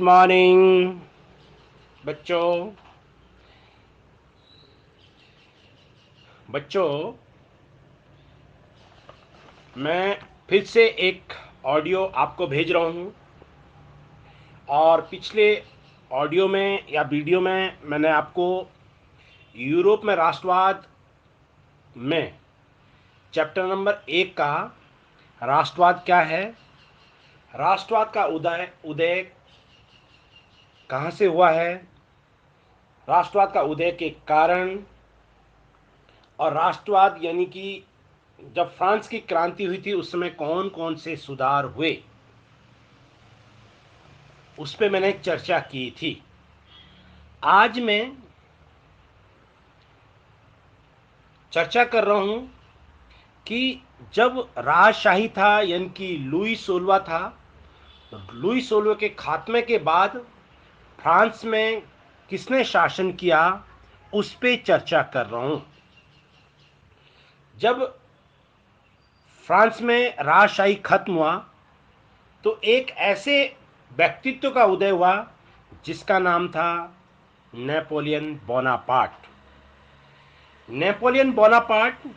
Morning बच्चों। बच्चों, मैं फिर से एक ऑडियो आपको भेज रहा हूँ। और पिछले ऑडियो में या वीडियो में मैंने आपको यूरोप में राष्ट्रवाद में चैप्टर नंबर 1 का राष्ट्रवाद क्या है, राष्ट्रवाद का उदय उदय कहाँ से हुआ है, राष्ट्रवाद का उदय के कारण, और राष्ट्रवाद यानी कि जब फ्रांस की क्रांति हुई थी उस समय कौन कौन से सुधार हुए, उस पर मैंने एक चर्चा की थी। आज मैं चर्चा कर रहा हूं कि जब राजशाही था यानी कि लुई 16 था, लुई 16 के खात्मे के बाद फ्रांस में किसने शासन किया, उस पे चर्चा कर रहा हूं। जब फ्रांस में राजशाही खत्म हुआ तो एक ऐसे व्यक्तित्व का उदय हुआ जिसका नाम था नेपोलियन बोनापार्ट। नेपोलियन बोनापार्ट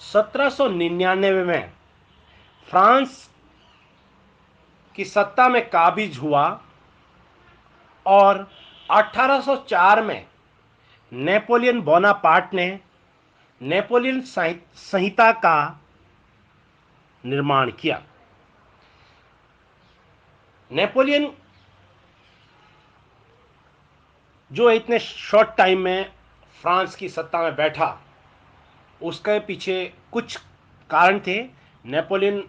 1799 में फ्रांस की सत्ता में काबिज हुआ और 1804 में नेपोलियन बोनापार्ट ने नेपोलियन संहिता का निर्माण किया। नेपोलियन जो इतने शॉर्ट टाइम में फ्रांस की सत्ता में बैठा, उसके पीछे कुछ कारण थे। नेपोलियन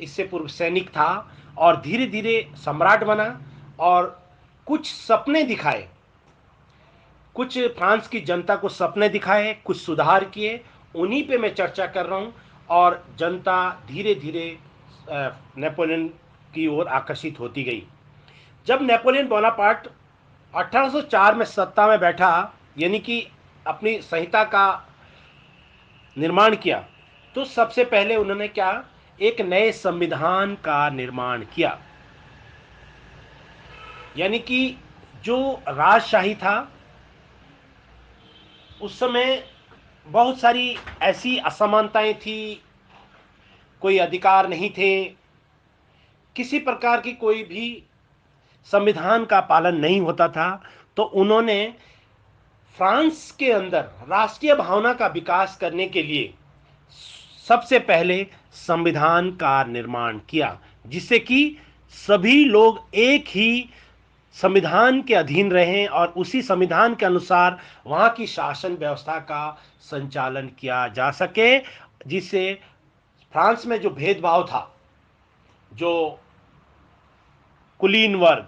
इससे पूर्व सैनिक था और धीरे धीरे सम्राट बना और कुछ सपने दिखाए, कुछ फ्रांस की जनता को सपने दिखाए, कुछ सुधार किए, उन्हीं पे मैं चर्चा कर रहा हूं। और जनता धीरे धीरे नेपोलियन की ओर आकर्षित होती गई। जब नेपोलियन बोनापार्ट 1804 में सत्ता में बैठा यानी कि अपनी संहिता का निर्माण किया, तो सबसे पहले उन्होंने क्या, एक नए संविधान का निर्माण किया। यानी कि जो राजशाही था उस समय बहुत सारी ऐसी असमानताएं थी, कोई अधिकार नहीं थे, किसी प्रकार की कोई भी संविधान का पालन नहीं होता था। तो उन्होंने फ्रांस के अंदर राष्ट्रीय भावना का विकास करने के लिए सबसे पहले संविधान का निर्माण किया, जिससे कि सभी लोग एक ही संविधान के अधीन रहें और उसी संविधान के अनुसार वहां की शासन व्यवस्था का संचालन किया जा सके, जिससे फ्रांस में जो भेदभाव था, जो कुलीन वर्ग,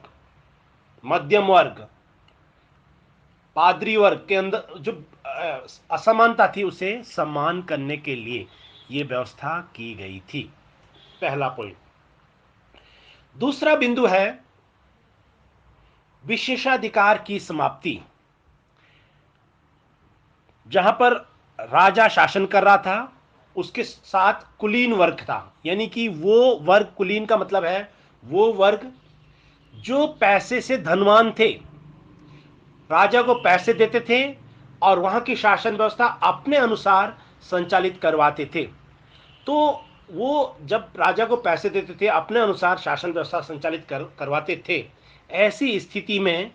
मध्यम वर्ग, पादरी वर्ग के अंदर जो असमानता थी, उसे सम्मान करने के लिए यह व्यवस्था की गई थी। पहला पॉइंट। दूसरा बिंदु है विशेषाधिकार की समाप्ति। जहां पर राजा शासन कर रहा था उसके साथ कुलीन वर्ग था, यानी कि वो वर्ग, कुलीन का मतलब है वो वर्ग जो पैसे से धनवान थे, राजा को पैसे देते थे और वहां की शासन व्यवस्था अपने अनुसार संचालित करवाते थे। तो वो जब राजा को पैसे देते थे, अपने अनुसार शासन व्यवस्था संचालित करवाते थे। ऐसी स्थिति में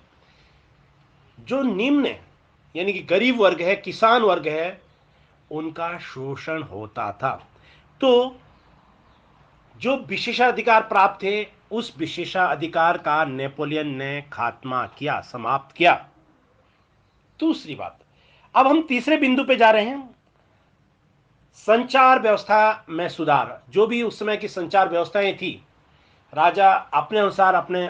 जो निम्न यानी कि गरीब वर्ग है, किसान वर्ग है, उनका शोषण होता था। तो जो विशेषाधिकार प्राप्त थे, उस विशेषाधिकार का नेपोलियन ने खात्मा किया, समाप्त किया। दूसरी बात, अब हम तीसरे बिंदु पे जा रहे हैं, संचार व्यवस्था में सुधार। जो भी उस समय की संचार व्यवस्थाएं थी, राजा अपने अनुसार अपने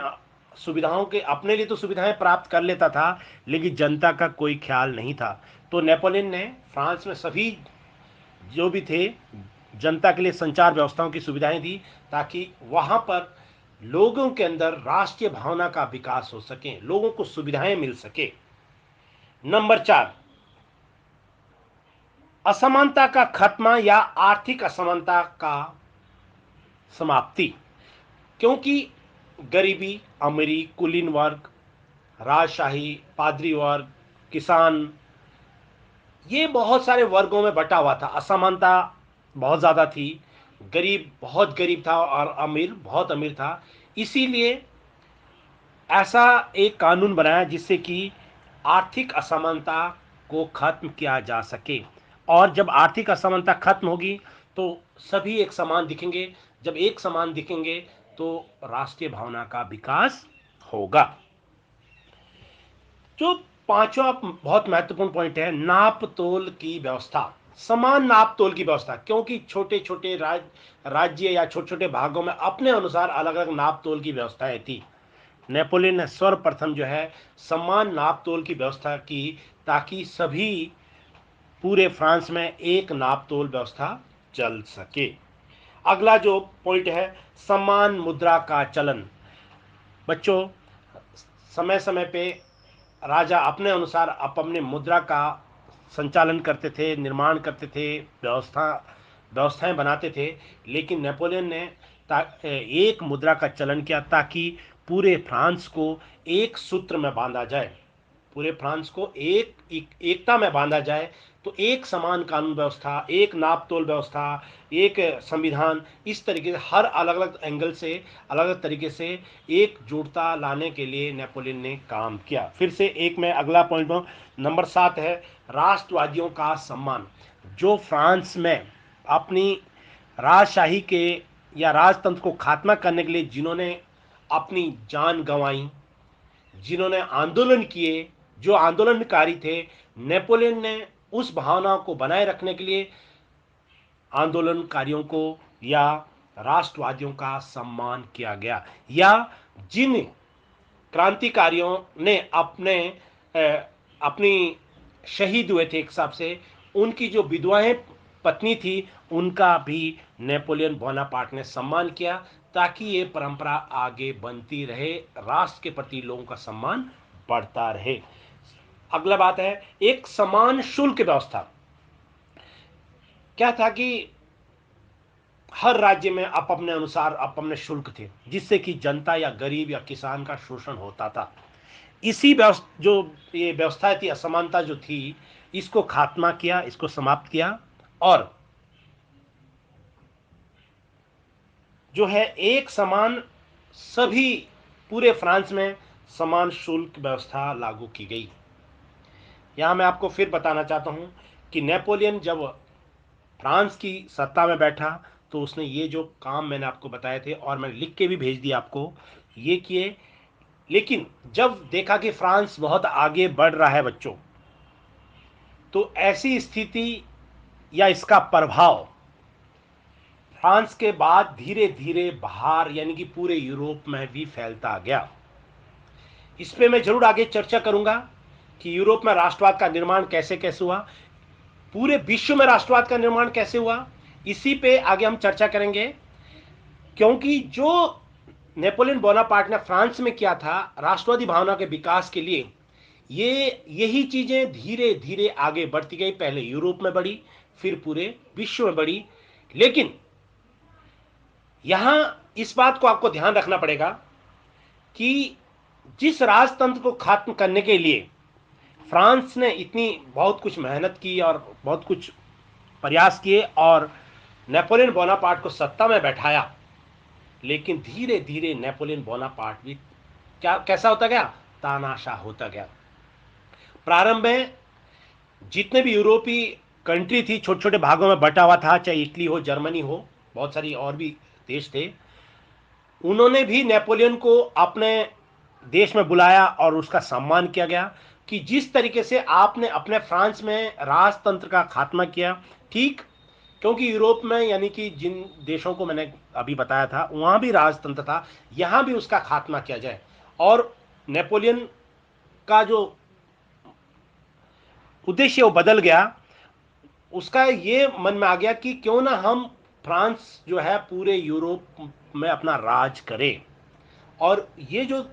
सुविधाओं के, अपने लिए तो सुविधाएं प्राप्त कर लेता था, लेकिन जनता का कोई ख्याल नहीं था। तो नेपोलियन ने फ्रांस में सभी जो भी थे जनता के लिए संचार व्यवस्थाओं की सुविधाएं दी, ताकि वहां पर लोगों के अंदर राष्ट्रीय भावना का विकास हो सके, लोगों को सुविधाएं मिल सके। नंबर 4, असमानता का खत्मा या आर्थिक असमानता का समाप्ति। क्योंकि गरीबी, अमीरी, कुलीन वर्ग, राजशाही, पादरी वर्ग, किसान, ये बहुत सारे वर्गों में बटा हुआ था। असमानता बहुत ज़्यादा थी। गरीब बहुत गरीब था और अमीर बहुत अमीर था। इसीलिए ऐसा एक कानून बनाया जिससे कि आर्थिक असमानता को खत्म किया जा सके। और जब आर्थिक असमानता खत्म होगी तो सभी एक समान दिखेंगे। जब एक समान दिखेंगे तो राष्ट्रीय भावना का विकास होगा। जो पांचवा बहुत महत्वपूर्ण पॉइंट है, नाप तोल की व्यवस्था। समान नाप तोल की व्यवस्था, क्योंकि छोटे छोटे राज्य या छोटे छोटे भागों में अपने अनुसार अलग अलग नाप तोल की व्यवस्थाएं थी। नेपोलियन ने सर्वप्रथम जो है समान नाप तोल की व्यवस्था की, ताकि सभी पूरे फ्रांस में एक नाप तोल व्यवस्था चल सके। अगला जो पॉइंट है, समान मुद्रा का चलन। बच्चों, समय समय पे राजा अपने अनुसार अपने मुद्रा का संचालन करते थे, निर्माण करते थे, व्यवस्थाएं बनाते थे। लेकिन नेपोलियन ने एक मुद्रा का चलन किया ताकि पूरे फ्रांस को एक सूत्र में बांधा जाए, पूरे फ्रांस को एकता में बांधा जाए। तो एक समान कानून व्यवस्था, एक नाप तोल व्यवस्था, एक संविधान, इस तरीके से हर अलग अलग एंगल से, अलग अलग तरीके से एकजुटता लाने के लिए नेपोलियन ने काम किया। फिर से एक में अगला पॉइंट नंबर 7 है, राष्ट्रवादियों का सम्मान। जो फ्रांस में अपनी राजशाही के या राजतंत्र को खात्मा करने के लिए जिन्होंने अपनी जान गंवाई, जिन्होंने आंदोलन किए, जो आंदोलनकारी थे, नेपोलियन ने उस भावना को बनाए रखने के लिए आंदोलनकारियों को या राष्ट्रवादियों का सम्मान किया गया। या जिन क्रांतिकारियों ने अपनी शहीद हुए थे एक हिसाब से, उनकी जो विधवाएं पत्नी थी, उनका भी नेपोलियन बोनापार्ट ने सम्मान किया, ताकि ये परंपरा आगे बनती रहे, राष्ट्र के प्रति लोगों का सम्मान बढ़ता रहे। अगला बात है, एक समान शुल्क व्यवस्था। क्या था कि हर राज्य में अपने अनुसार अपने शुल्क थे, जिससे कि जनता या गरीब या किसान का शोषण होता था। इसी जो ये व्यवस्था थी, असमानता जो थी, इसको खात्मा किया, इसको समाप्त किया। और जो है एक समान, सभी पूरे फ्रांस में समान शुल्क व्यवस्था लागू की गई। यहां मैं आपको फिर बताना चाहता हूं कि नेपोलियन जब फ्रांस की सत्ता में बैठा तो उसने ये जो काम मैंने आपको बताए थे, और मैंने लिख के भी भेज दिया आपको, ये किए। लेकिन जब देखा कि फ्रांस बहुत आगे बढ़ रहा है बच्चों, तो ऐसी स्थिति या इसका प्रभाव फ्रांस के बाद धीरे धीरे बाहर यानी कि पूरे यूरोप में भी फैलता गया। इस पे मैं जरूर आगे चर्चा करूंगा कि यूरोप में राष्ट्रवाद का निर्माण कैसे कैसे हुआ, पूरे विश्व में राष्ट्रवाद का निर्माण कैसे हुआ, इसी पे आगे हम चर्चा करेंगे। क्योंकि जो नेपोलियन बोनापार्ट ने फ्रांस में किया था राष्ट्रवादी भावना के विकास के लिए, यही चीजें धीरे धीरे आगे बढ़ती गई। पहले यूरोप में बढ़ी, फिर पूरे विश्व में बढ़ी। लेकिन यहां इस बात को आपको ध्यान रखना पड़ेगा कि जिस राजतंत्र को खत्म करने के लिए फ्रांस ने इतनी बहुत कुछ मेहनत की और बहुत कुछ प्रयास किए और नेपोलियन बोनापार्ट को सत्ता में बैठाया, लेकिन धीरे धीरे नेपोलियन बोनापार्ट भी क्या कैसा होता गया, तानाशाह होता गया। प्रारंभ में जितने भी यूरोपीय कंट्री थी, छोटे छोटे भागों में बटा हुआ था, चाहे इटली हो, जर्मनी हो, बहुत सारी और भी देश थे, उन्होंने भी नेपोलियन को अपने देश में बुलाया और उसका सम्मान किया गया कि जिस तरीके से आपने अपने फ्रांस में राजतंत्र का खात्मा किया, ठीक, क्योंकि यूरोप में यानी कि जिन देशों को मैंने अभी बताया था वहां भी राजतंत्र था, यहां भी उसका खात्मा किया जाए। और नेपोलियन का जो उद्देश्य वो बदल गया। उसका ये मन में आ गया कि क्यों ना हम फ्रांस जो है पूरे यूरोप में अपना राज करें। और ये जो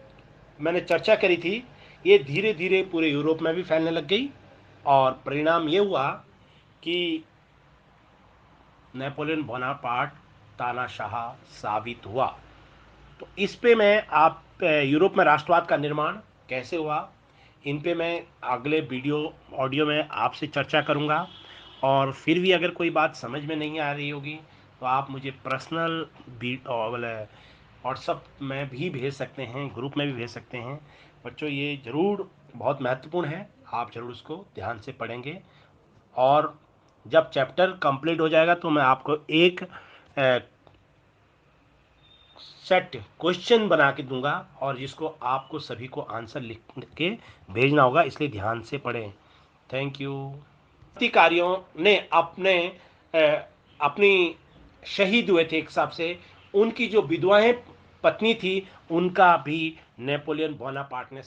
मैंने चर्चा करी थी, ये धीरे धीरे पूरे यूरोप में भी फैलने लग गई। और परिणाम ये हुआ कि नेपोलियन बोनापार्ट तानाशाह साबित हुआ। तो इस पे मैं आप यूरोप में राष्ट्रवाद का निर्माण कैसे हुआ, इन पे मैं अगले वीडियो ऑडियो में आपसे चर्चा करूँगा। और फिर भी अगर कोई बात समझ में नहीं आ रही होगी तो आप मुझे पर्सनल भी व्हाट्सअप में भी भेज सकते हैं, ग्रुप में भी भेज सकते हैं। बच्चों ये ज़रूर बहुत महत्वपूर्ण है, आप ज़रूर उसको ध्यान से पढ़ेंगे। और जब चैप्टर कंप्लीट हो जाएगा तो मैं आपको एक सेट क्वेश्चन बना के दूंगा और जिसको आपको सभी को आंसर लिख के भेजना होगा, इसलिए ध्यान से पढ़ें। Thank you. क्रांतिकारियों ने अपनी शहीद हुए थे एक हिसाब से, उनकी जो विधवाएं पत्नी थी उनका भी नेपोलियन बोनापार्ट ने